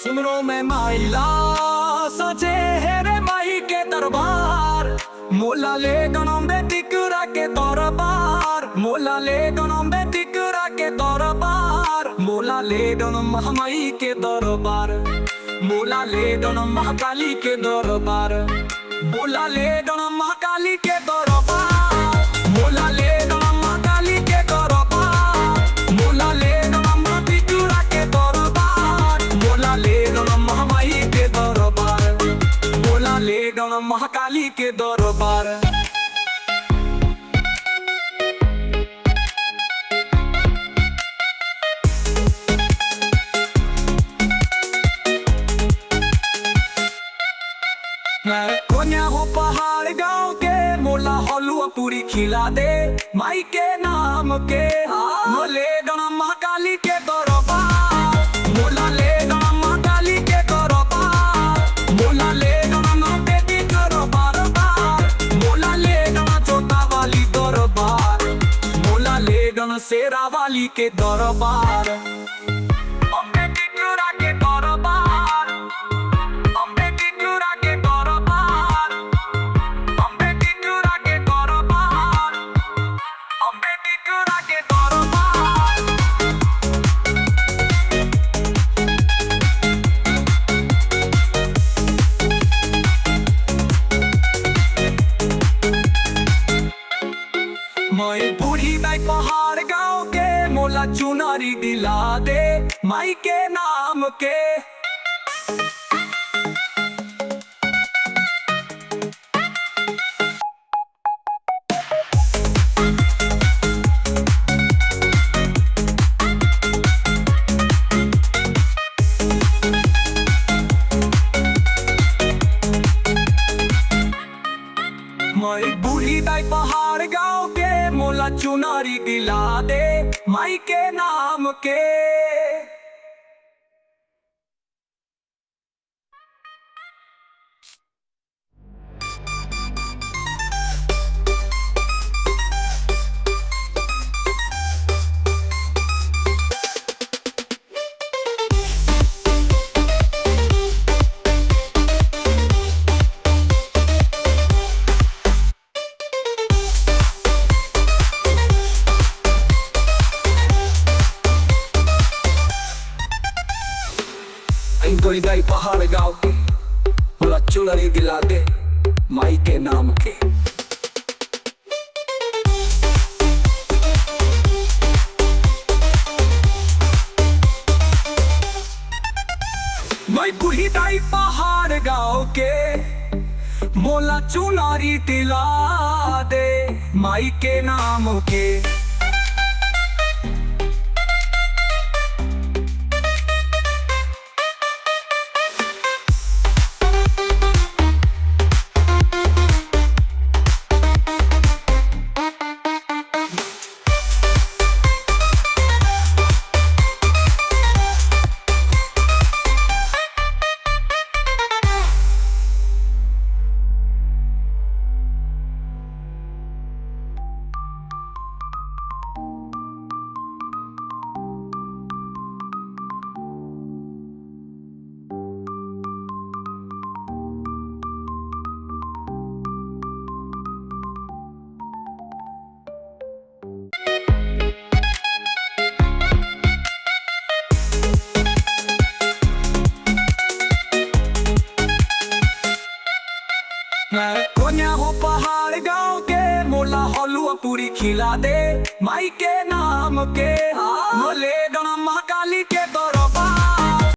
सुमरो में माइला सजे है रे माई के दरबार। मोला ले गनम बे टिकरा के दरबार। मोला ले गनम बे टिकरा के दरबार। मोला ले गनम महामाई के दरबार। मोला ले गनम महाकाली के दरबार। मोला ले गनम महाकाली के दरबार। मोला ले गनम महाकाली के दरबार। मोला ले गनम टिकरा के दरबार। मोला ले गनम महामाई के दरबार। मोला ले गनम महाकाली के दरबार। कोन्या हो पहाड़ गाँव के मोला हलुआ पूरी खिला दे माई के नाम के। मोले गनम महाकाली के दरबार। मोला ले गनम महाकाली के दरबार। मोला ले गनम बेटी दरबार। मोला ले गनम छोटा वाली दरबार। मोला ले गनम शेरा वाली के दरबार। अम्बे टिकरा के दरबार। अम्बे टिकरा के दरबार। अम्बे टिकरा के दरबार। अम्बे टिकरा के दरबार। मैं बूढ़ी दाई पहाड़ गाँव के मोला चुनरी दिला दे माई के नाम के। मैं बूढ़ी दाई पहाड़ गाँव के मोला चुनरी दिला दे माई के नाम के। बूढ़ी दाई पहाड़ गाँव के मोला चुनरी दिला दे माई के नाम के। मैं बूढ़ी दाई पहाड़ गाँव के मोला चुनरी दिला दे माई के नाम के। कोन्या हो पहाड़ गाँव के मोला हलुआ पूरी खिला दे माई के नाम के। मोले